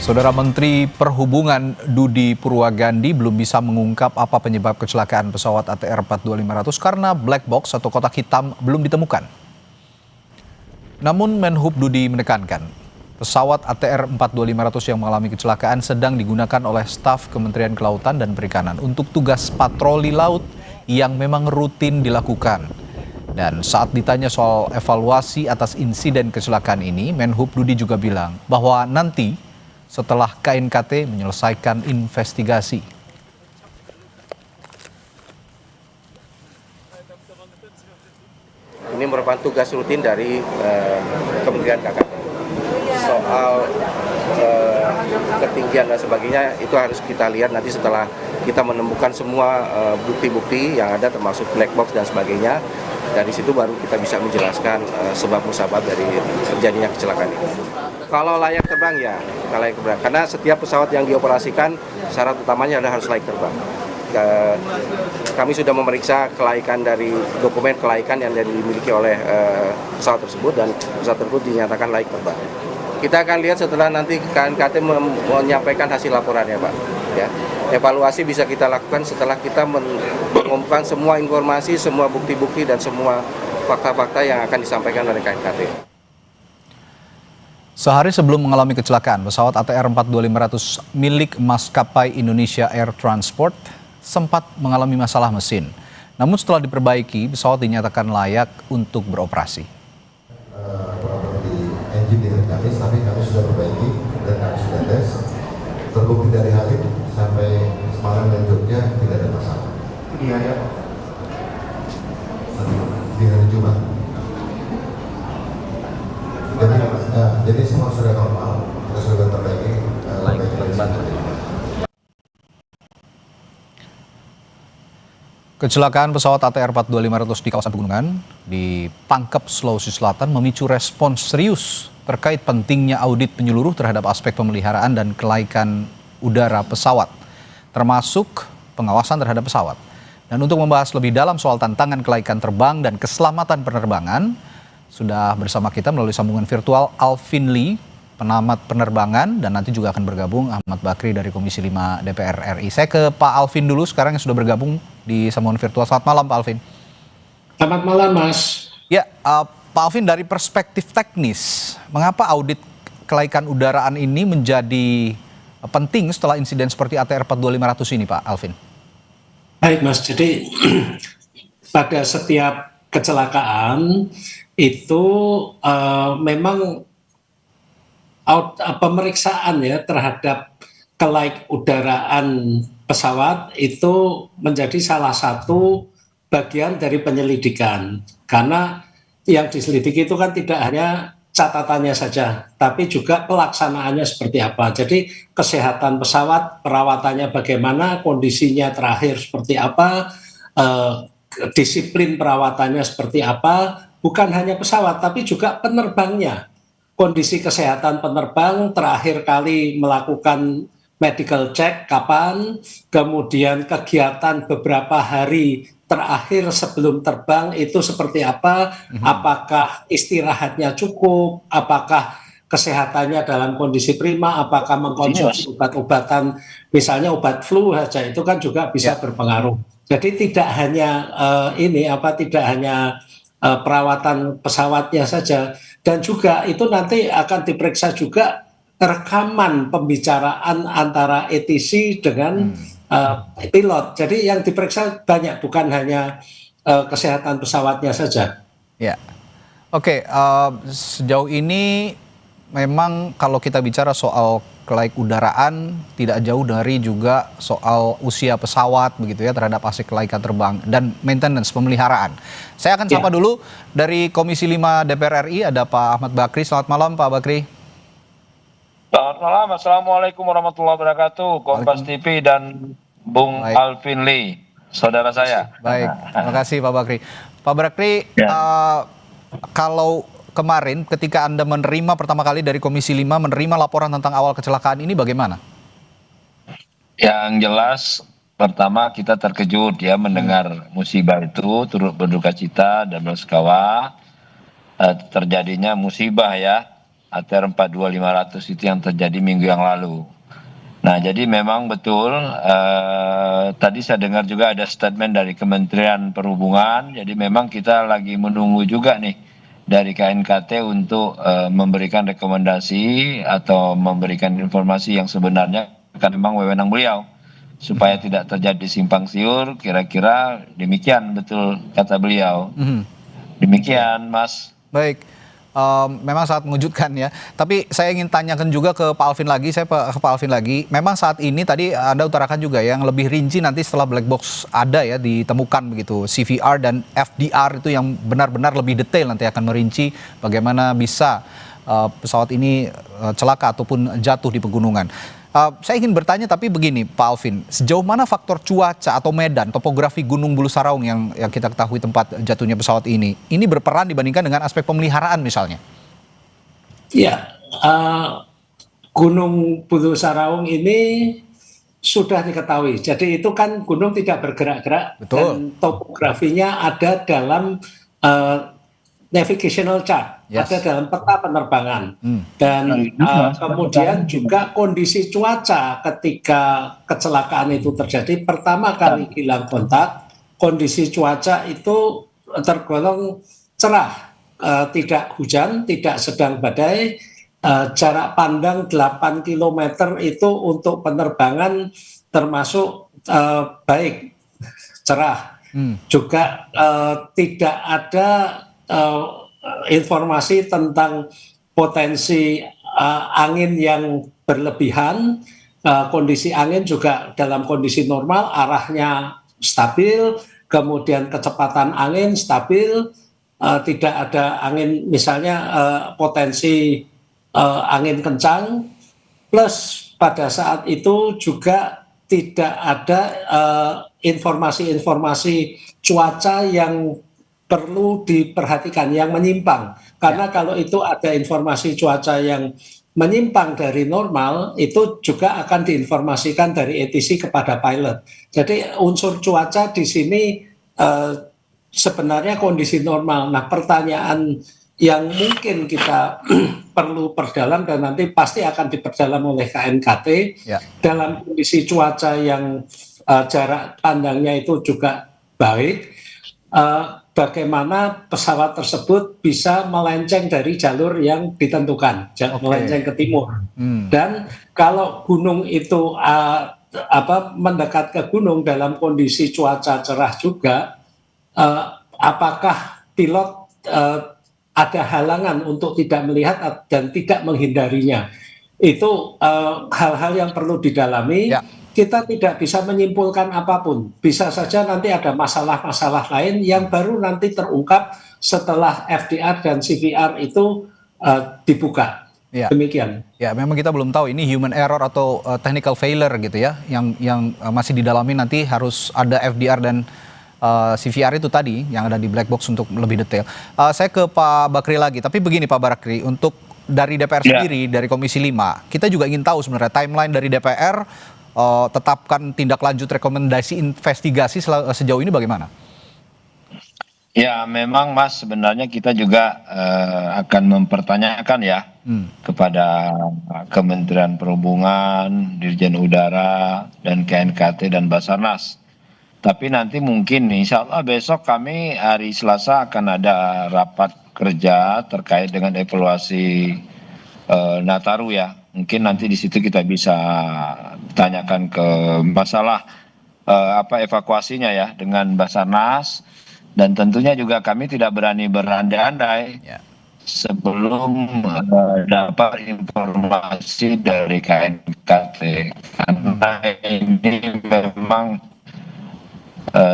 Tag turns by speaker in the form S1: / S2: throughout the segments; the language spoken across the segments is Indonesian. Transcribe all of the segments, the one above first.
S1: Saudara Menteri Perhubungan Dudi Purwagandi belum bisa mengungkap apa penyebab kecelakaan pesawat ATR 42500 karena black box atau kotak hitam belum ditemukan. Namun Menhub Dudi menekankan, pesawat ATR 42500 yang mengalami kecelakaan sedang digunakan oleh staf Kementerian Kelautan dan Perikanan untuk tugas patroli laut yang memang rutin dilakukan. Dan saat ditanya soal evaluasi atas insiden kecelakaan ini, Menhub Dudi juga bilang bahwa nanti setelah KNKT menyelesaikan investigasi.
S2: Ini merupakan tugas rutin dari Kementerian KKP. Soal ketinggian dan sebagainya itu harus kita lihat nanti setelah kita menemukan semua bukti-bukti yang ada termasuk black box dan sebagainya. Dari situ baru kita bisa menjelaskan sebab musabab dari terjadinya kecelakaan ini. Kalau layak terbang ya, layak terbang. Karena setiap pesawat yang dioperasikan syarat utamanya adalah harus layak terbang. Kami sudah memeriksa kelaikan dari dokumen kelaikan yang dimiliki oleh pesawat tersebut dan pesawat tersebut dinyatakan layak terbang. Kita akan lihat setelah nanti KNKT menyampaikan hasil laporannya, Pak. Ya, evaluasi bisa kita lakukan setelah kita mengumumkan semua informasi, semua bukti-bukti dan semua fakta-fakta yang akan disampaikan oleh KNKT.
S1: Sehari sebelum mengalami kecelakaan, pesawat ATR 42500 milik maskapai Indonesia Air Transport sempat mengalami masalah mesin. Namun setelah diperbaiki, pesawat dinyatakan layak untuk beroperasi.
S3: Engine dengan kami, tapi kami sudah perbaiki dan kami sudah tes. Terbukti dari Halim sampai Semarang dan Jogja tidak ada masalah. Iya ya. Di hari Jumat. Jadi semua sudah normal, kita sudah terbaiki.
S1: Kecelakaan pesawat ATR 42500 di kawasan pegunungan di Pangkep, Sulawesi Selatan memicu respons serius terkait pentingnya audit menyeluruh terhadap aspek pemeliharaan dan kelaikan udara pesawat, termasuk pengawasan terhadap pesawat. Dan untuk membahas lebih dalam soal tantangan kelaikan terbang dan keselamatan penerbangan, sudah bersama kita melalui sambungan virtual Alvin Lee, pengamat penerbangan, dan nanti juga akan bergabung Ahmad Bakri dari Komisi 5 DPR RI. Saya ke Pak Alvin dulu sekarang yang sudah bergabung di sambungan virtual. Selamat malam Pak Alvin.
S4: Selamat malam Mas.
S1: Ya, Pak Alvin, dari perspektif teknis, mengapa audit kelaikan udaraan ini menjadi penting setelah insiden seperti ATR 42500 ini Pak Alvin?
S4: Baik Mas, jadi pada setiap kecelakaan itu memang pemeriksaan ya terhadap kelaik udaraan pesawat itu menjadi salah satu bagian dari penyelidikan, karena yang diselidiki itu kan tidak hanya catatannya saja, tapi juga pelaksanaannya seperti apa. Jadi kesehatan pesawat, perawatannya bagaimana, kondisinya terakhir seperti apa, disiplin perawatannya seperti apa, bukan hanya pesawat tapi juga penerbangnya. Kondisi kesehatan penerbang terakhir kali melakukan medical check kapan, kemudian kegiatan beberapa hari terakhir sebelum terbang itu seperti apa, apakah istirahatnya cukup, apakah kesehatannya dalam kondisi prima, apakah mengkonsumsi obat-obatan, misalnya obat flu saja itu kan juga bisa berpengaruh. Jadi tidak hanya tidak hanya perawatan pesawatnya saja, dan juga itu nanti akan diperiksa juga rekaman pembicaraan antara ATC dengan pilot. Jadi yang diperiksa banyak, bukan hanya kesehatan pesawatnya saja.
S1: Ya, oke. Sejauh ini memang kalau kita bicara soal kelaik udaraan tidak jauh dari juga soal usia pesawat begitu ya terhadap aspek kelaikan terbang dan maintenance pemeliharaan. Saya akan sapa dulu dari Komisi 5 DPR RI ada Pak Ahmad Bakri. Selamat malam Pak Bakri.
S5: Selamat malam, Assalamualaikum warahmatullahi wabarakatuh, Kompas TV dan Bung Alvin Lee, saudara saya.
S1: Baik, terima kasih Pak Bakri. Pak Bakri, kalau kemarin ketika Anda menerima pertama kali dari Komisi 5 menerima laporan tentang awal kecelakaan ini bagaimana?
S5: Yang jelas pertama kita terkejut ya mendengar musibah itu, turut berduka cita dan bersukawa terjadinya musibah ya. ATR 42500 itu yang terjadi minggu yang lalu. Nah, jadi memang betul, tadi saya dengar juga ada statement dari Kementerian Perhubungan, jadi memang kita lagi menunggu juga nih dari KNKT untuk memberikan rekomendasi atau memberikan informasi yang sebenarnya, kan memang wewenang beliau, supaya tidak terjadi simpang siur, kira-kira demikian betul kata beliau. Demikian, Mas.
S1: Baik. Memang sangat mengejutkan ya. Tapi saya ingin tanyakan juga ke Pak Alvin lagi. Saya ke Pak Alvin lagi. Memang saat ini tadi Anda utarakan juga yang lebih rinci nanti setelah black box ada ya ditemukan begitu. CVR dan FDR itu yang benar-benar lebih detail nanti akan merinci bagaimana bisa pesawat ini celaka ataupun jatuh di pegunungan. Saya ingin bertanya tapi begini Pak Alvin, sejauh mana faktor cuaca atau medan, topografi Gunung Bulu Saraung yang kita ketahui tempat jatuhnya pesawat ini berperan dibandingkan dengan aspek pemeliharaan misalnya?
S4: Ya, Gunung Bulu Saraung ini sudah diketahui. Jadi itu kan gunung tidak bergerak-gerak dan topografinya ada dalam navigational chart, ada dalam peta penerbangan. Dan kemudian juga kondisi cuaca ketika kecelakaan itu terjadi, pertama kali hilang kontak, kondisi cuaca itu tergolong cerah, tidak hujan, tidak sedang badai, jarak pandang 8 km itu untuk penerbangan termasuk baik, cerah. Juga tidak ada informasi tentang potensi angin yang berlebihan, kondisi angin juga dalam kondisi normal, arahnya stabil, kemudian kecepatan angin stabil, tidak ada angin misalnya potensi angin kencang, plus pada saat itu juga tidak ada informasi-informasi cuaca yang perlu diperhatikan, yang menyimpang. Karena kalau itu ada informasi cuaca yang menyimpang dari normal, itu juga akan diinformasikan dari ATC kepada pilot. Jadi unsur cuaca di sini sebenarnya kondisi normal. Nah, pertanyaan yang mungkin kita perlu perdalam dan nanti pasti akan diperdalam oleh KNKT, dalam kondisi cuaca yang jarak pandangnya itu juga baik, bagaimana pesawat tersebut bisa melenceng dari jalur yang ditentukan, melenceng ke timur. Dan kalau gunung itu mendekat ke gunung dalam kondisi cuaca cerah juga, apakah pilot ada halangan untuk tidak melihat dan tidak menghindarinya? Itu hal-hal yang perlu didalami. Kita tidak bisa menyimpulkan apapun. Bisa saja nanti ada masalah-masalah lain yang baru nanti terungkap setelah FDR dan CVR itu dibuka. Demikian.
S1: Ya, memang kita belum tahu ini human error atau technical failure gitu ya, yang masih didalami. Nanti harus ada FDR dan CVR itu tadi yang ada di black box untuk lebih detail. Saya ke Pak Bakri lagi. Tapi begini Pak Bakri, untuk dari DPR sendiri, dari Komisi 5, kita juga ingin tahu sebenarnya timeline dari DPR. Tetapkan tindak lanjut rekomendasi investigasi sejauh ini bagaimana?
S5: Ya memang Mas, sebenarnya kita juga akan mempertanyakan ya kepada Kementerian Perhubungan, Dirjen Udara, dan KNKT dan Basarnas. Tapi nanti mungkin insya Allah besok kami hari Selasa akan ada rapat kerja terkait dengan evaluasi Nataru ya. Mungkin nanti di situ kita bisa tanyakan ke masalah evakuasinya ya dengan Basarnas, dan tentunya juga kami tidak berani berandai-andai sebelum dapat informasi dari KNKT, karena ini memang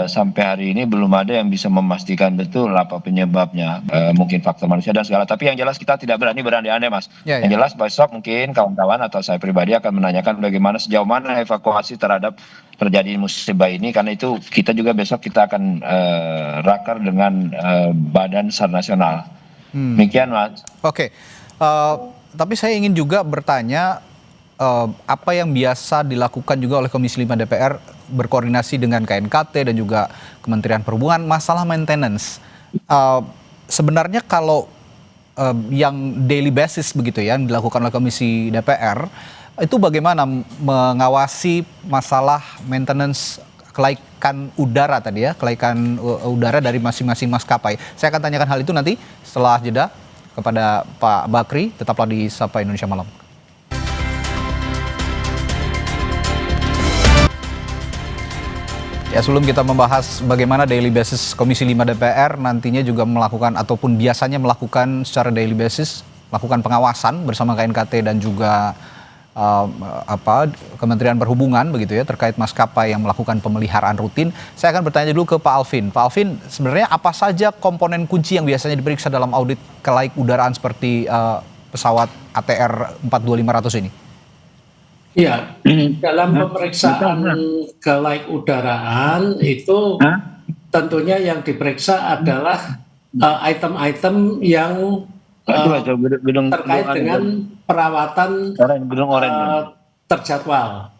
S5: sampai hari ini belum ada yang bisa memastikan betul apa penyebabnya, mungkin faktor manusia dan segala. Tapi yang jelas kita tidak berani berandai-andai Mas. Yang jelas besok mungkin kawan-kawan atau saya pribadi akan menanyakan bagaimana sejauh mana evakuasi terhadap terjadi musibah ini, karena itu kita juga besok kita akan rakar dengan Badan SAR Nasional. Demikian Mas.
S1: Oke. Tapi saya ingin juga bertanya apa yang biasa dilakukan juga oleh Komisi 5 DPR berkoordinasi dengan KNKT dan juga Kementerian Perhubungan masalah maintenance. Sebenarnya kalau yang daily basis begitu ya, yang dilakukan oleh Komisi DPR, itu bagaimana mengawasi masalah maintenance kelaikan udara tadi ya, kelaikan udara dari masing-masing maskapai. Saya akan tanyakan hal itu nanti setelah jeda kepada Pak Bakri, tetaplah di Sapa Indonesia Malam. Ya, sebelum kita membahas bagaimana daily basis Komisi 5 DPR nantinya juga melakukan ataupun biasanya melakukan secara daily basis, melakukan pengawasan bersama KNKT dan juga Kementerian Perhubungan begitu ya, terkait maskapai yang melakukan pemeliharaan rutin. Saya akan bertanya dulu ke Pak Alvin. Pak Alvin, sebenarnya apa saja komponen kunci yang biasanya diperiksa dalam audit kelaik udaraan seperti pesawat ATR 42500 ini?
S4: Ya, dalam pemeriksaan kelaik udaraan itu tentunya yang diperiksa adalah item-item yang terkait dengan perawatan terjadwal.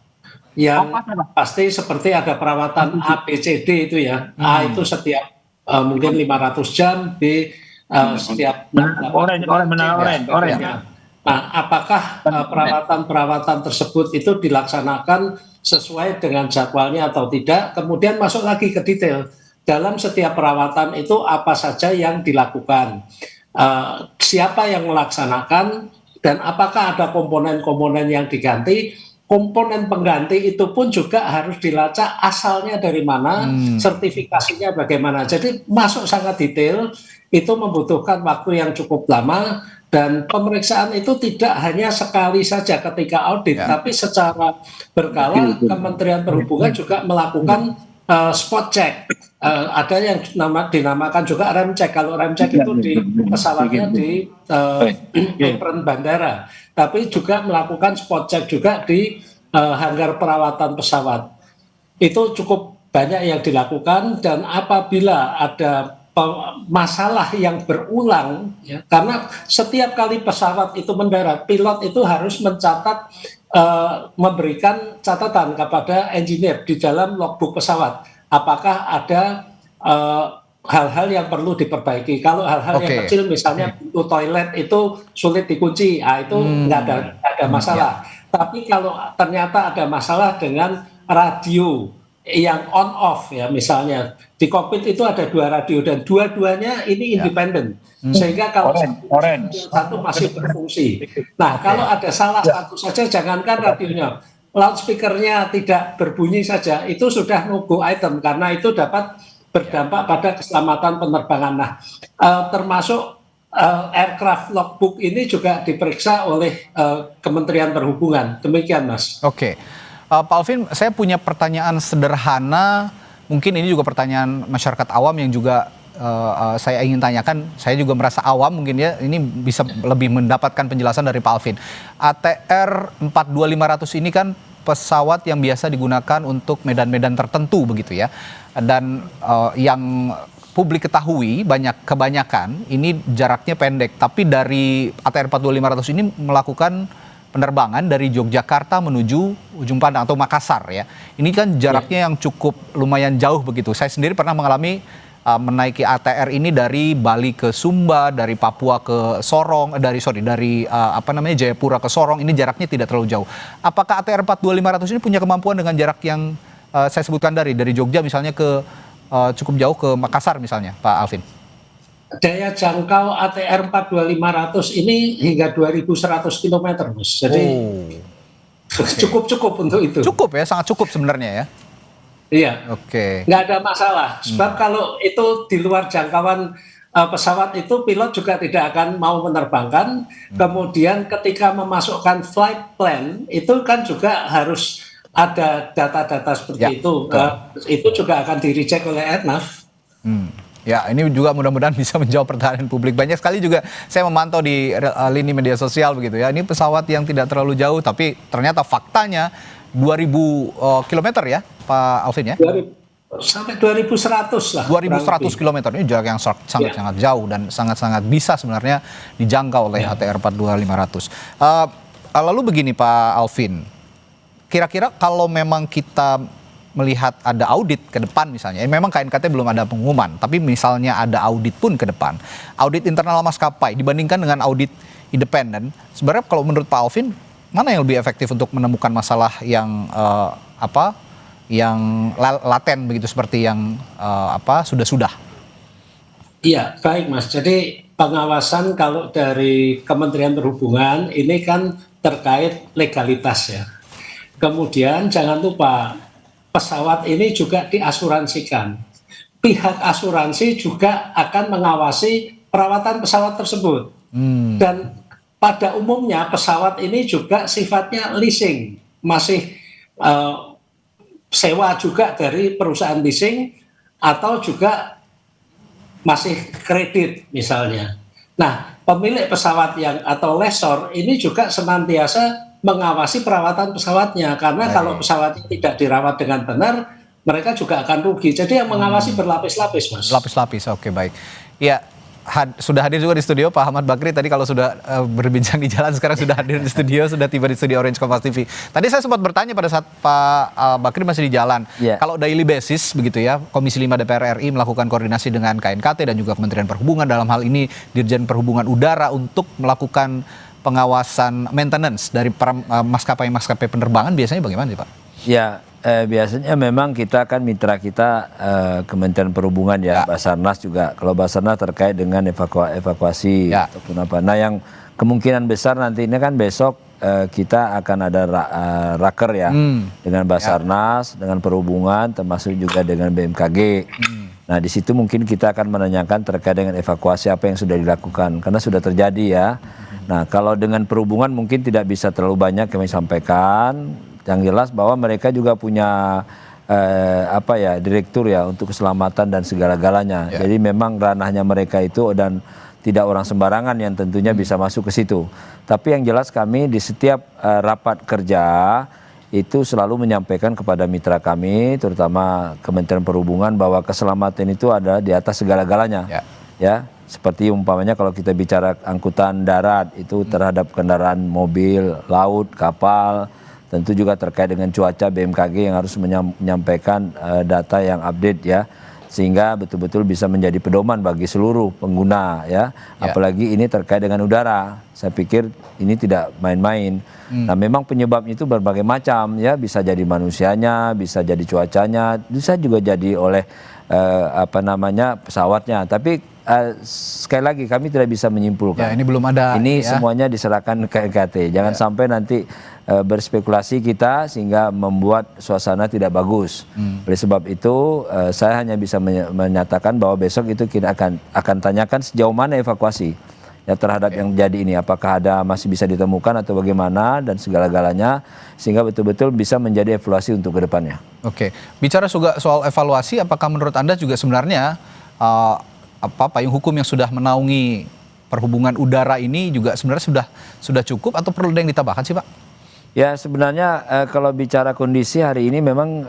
S4: Yang pasti seperti ada perawatan A, B, C, D itu ya. A itu setiap mungkin 500 jam, B setiap orange. Nah, apakah perawatan-perawatan tersebut itu dilaksanakan sesuai dengan jadwalnya atau tidak? Kemudian masuk lagi ke detail. Dalam setiap perawatan itu apa saja yang dilakukan? Siapa yang melaksanakan? Dan apakah ada komponen-komponen yang diganti? Komponen pengganti itu pun juga harus dilacak asalnya dari mana, sertifikasinya bagaimana. Jadi masuk sangat detail, itu membutuhkan waktu yang cukup lama. Dan pemeriksaan itu tidak hanya sekali saja ketika audit, tapi secara berkala Kementerian Perhubungan juga melakukan spot check. Ada yang dinamakan juga rem check. Kalau rem check itu di pesawatnya di apron bandara, tapi juga melakukan spot check juga di hanggar perawatan pesawat. Itu cukup banyak yang dilakukan, dan apabila ada masalah yang berulang ya, karena setiap kali pesawat itu mendarat, pilot itu harus mencatat, memberikan catatan kepada engineer di dalam logbook pesawat apakah ada hal-hal yang perlu diperbaiki. Kalau hal-hal yang kecil misalnya pintu toilet itu sulit dikunci, itu nggak ada masalah. Tapi kalau ternyata ada masalah dengan radio yang on off ya, misalnya di kokpit itu ada 2 radio dan dua-duanya ini independen, sehingga kalau satu masih berfungsi. Nah, kalau ada salah satu saja, jangankan radionya, loudspeakernya tidak berbunyi saja, itu sudah no-go item karena itu dapat berdampak pada keselamatan penerbangan. Nah, termasuk aircraft logbook ini juga diperiksa oleh Kementerian Perhubungan. Demikian, Mas.
S1: Oke. Pak Alvin, saya punya pertanyaan sederhana, mungkin ini juga pertanyaan masyarakat awam yang juga saya ingin tanyakan. Saya juga merasa awam mungkin ya, ini bisa lebih mendapatkan penjelasan dari Pak Alvin. ATR 42500 ini kan pesawat yang biasa digunakan untuk medan-medan tertentu begitu ya. Dan yang publik ketahui kebanyakan ini jaraknya pendek, tapi dari ATR 42500 ini melakukan penerbangan dari Yogyakarta menuju ujung pandang atau Makassar ya. Ini kan jaraknya yang cukup lumayan jauh begitu. Saya sendiri pernah mengalami menaiki ATR ini dari Bali ke Sumba, dari Papua ke Sorong, dari Jayapura ke Sorong. Ini jaraknya tidak terlalu jauh. Apakah ATR 42500 ini punya kemampuan dengan jarak yang saya sebutkan dari Jogja misalnya ke cukup jauh ke Makassar misalnya, Pak Alvin?
S4: Daya jangkau ATR 42500 ini hingga 2100 km, Mas. Jadi cukup untuk itu.
S1: Cukup ya, sangat cukup sebenarnya ya.
S4: Iya.
S1: Oke.
S4: Nggak ada masalah. Sebab kalau itu di luar jangkauan pesawat itu, pilot juga tidak akan mau menerbangkan. Kemudian ketika memasukkan flight plan itu kan juga harus ada data-data seperti itu. Itu juga akan di-recheck oleh Airnav.
S1: Ya, ini juga mudah-mudahan bisa menjawab pertanyaan publik. Banyak sekali juga saya memantau di lini media sosial begitu ya. Ini pesawat yang tidak terlalu jauh, tapi ternyata faktanya 2000 kilometer ya, Pak Alvin ya?
S4: Sampai 2100 lah.
S1: 2100 kilometer, ini jarak yang sangat-sangat jauh dan sangat-sangat bisa sebenarnya dijangkau oleh ATR 42500. Lalu begini Pak Alvin, kira-kira kalau memang kita melihat ada audit ke depan misalnya, memang KNKT belum ada pengumuman, tapi misalnya ada audit pun ke depan, audit internal maskapai dibandingkan dengan audit independen, sebenarnya kalau menurut Pak Alvin, mana yang lebih efektif untuk menemukan masalah yang yang laten begitu seperti yang sudah-sudah?
S4: Iya, baik Mas. Jadi pengawasan kalau dari Kementerian Perhubungan ini kan terkait legalitas ya. Kemudian jangan lupa pesawat ini juga diasuransikan. Pihak asuransi juga akan mengawasi perawatan pesawat tersebut. Dan pada umumnya pesawat ini juga sifatnya leasing, masih sewa juga dari perusahaan leasing atau juga masih kredit misalnya. Nah, pemilik pesawat atau lessor ini juga senantiasa mengawasi perawatan pesawatnya, karena kalau pesawatnya tidak dirawat dengan benar, mereka juga akan rugi. Jadi yang mengawasi berlapis-lapis, Mas.
S1: Lapis-lapis, oke, baik. Ya, sudah hadir juga di studio Pak Ahmad Bakri. Tadi kalau sudah berbincang di jalan, sekarang sudah hadir di studio, sudah tiba di studio Orange Kompas TV. Tadi saya sempat bertanya pada saat Pak Bakri masih di jalan. Kalau daily basis begitu ya, Komisi 5 DPR RI melakukan koordinasi dengan KNKT dan juga Kementerian Perhubungan, dalam hal ini Dirjen Perhubungan Udara, untuk melakukan pengawasan maintenance dari maskapai-maskapai penerbangan, biasanya bagaimana sih Pak?
S6: Ya, biasanya memang kita kan mitra kita Kementerian Perhubungan ya, Basarnas juga. Kalau Basarnas terkait dengan evakuasi ataupun apa. Nah, yang kemungkinan besar nanti ini kan besok kita akan ada raker ya dengan Basarnas, dengan Perhubungan, termasuk juga dengan BMKG. Nah, di situ mungkin kita akan menanyakan terkait dengan evakuasi apa yang sudah dilakukan, karena sudah terjadi ya. Nah, kalau dengan Perhubungan mungkin tidak bisa terlalu banyak kami sampaikan. Yang jelas bahwa mereka juga punya direktur ya untuk keselamatan dan segala-galanya. Jadi memang ranahnya mereka itu, dan tidak orang sembarangan yang tentunya bisa masuk ke situ. Tapi yang jelas kami di setiap rapat kerja itu selalu menyampaikan kepada mitra kami, terutama Kementerian Perhubungan, bahwa keselamatan itu ada di atas segala-galanya. Ya, seperti umpamanya kalau kita bicara angkutan darat itu terhadap kendaraan mobil, laut, kapal, tentu juga terkait dengan cuaca, BMKG yang harus menyampaikan data yang update ya, sehingga betul-betul bisa menjadi pedoman bagi seluruh pengguna ya. Apalagi ini terkait dengan udara, saya pikir ini tidak main-main. Nah, memang penyebabnya itu berbagai macam ya, bisa jadi manusianya, bisa jadi cuacanya, bisa juga jadi oleh pesawatnya. Tapi sekali lagi kami tidak bisa menyimpulkan.
S1: Ya, ini belum ada.
S6: Ini semuanya diserahkan ke KNKT. Jangan sampai nanti berspekulasi kita sehingga membuat suasana tidak bagus. Oleh sebab itu saya hanya bisa menyatakan bahwa besok itu kita akan tanyakan sejauh mana evakuasi ya terhadap yang terjadi ini. Apakah masih bisa ditemukan atau bagaimana, dan segala-galanya, sehingga betul-betul bisa menjadi evaluasi untuk ke depannya. Oke.
S1: Bicara juga soal evaluasi, apakah menurut Anda juga sebenarnya payung hukum yang sudah menaungi perhubungan udara ini juga sebenarnya sudah cukup, atau perlu ada yang ditambahkan sih Pak?
S6: Ya, sebenarnya kalau bicara kondisi hari ini memang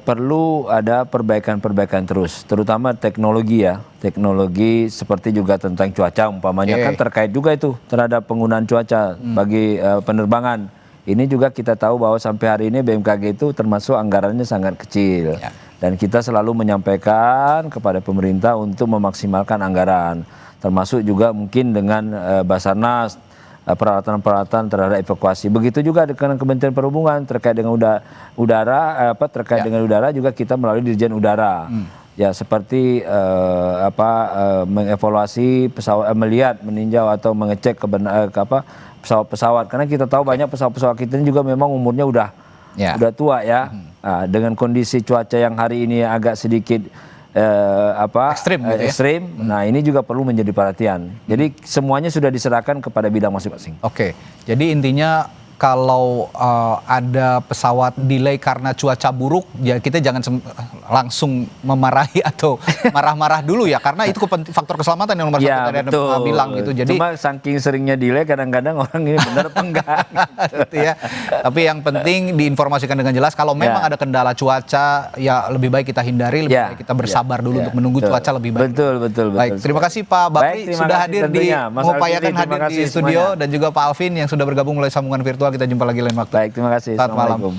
S6: perlu ada perbaikan-perbaikan terus, terutama teknologi ya. Teknologi seperti juga tentang cuaca umpamanya kan terkait juga itu terhadap penggunaan cuaca bagi penerbangan. Ini juga kita tahu bahwa sampai hari ini BMKG itu termasuk anggarannya sangat kecil. Dan kita selalu menyampaikan kepada pemerintah untuk memaksimalkan anggaran. Termasuk juga mungkin dengan Basarnas, peralatan-peralatan terhadap evakuasi. Begitu juga dengan Kementerian Perhubungan terkait dengan udara, dengan udara juga kita melalui Dirjen Udara. Ya, seperti mengevaluasi pesawat, melihat, meninjau atau mengecek pesawat-pesawat. Karena kita tahu banyak pesawat-pesawat kita ini juga memang umurnya udah tua ya. Nah, dengan kondisi cuaca yang hari ini agak sedikit ekstrim. Nah, ini juga perlu menjadi perhatian. Jadi semuanya sudah diserahkan kepada bidang masing-masing.
S1: Oke. Jadi intinya kalau ada pesawat delay karena cuaca buruk, ya kita jangan langsung memarahi atau marah-marah dulu ya, karena itu faktor keselamatan yang nomor satu tadi Anda bilang gitu. Jadi
S6: cuma saking seringnya delay kadang-kadang orang ini benar apa enggak
S1: gitu ya. Tapi yang penting diinformasikan dengan jelas kalau memang ada kendala cuaca, ya lebih baik kita hindari, lebih baik kita bersabar dulu untuk menunggu cuaca lebih baik.
S6: Betul.
S1: Baik, terima kasih Pak Bakri sudah hadir mengupayakan hadir di studio, dan juga Pak Alvin yang sudah bergabung melalui sambungan virtual. Kita jumpa lagi lain waktu.
S6: Baik, terima kasih.
S1: Selamat malam.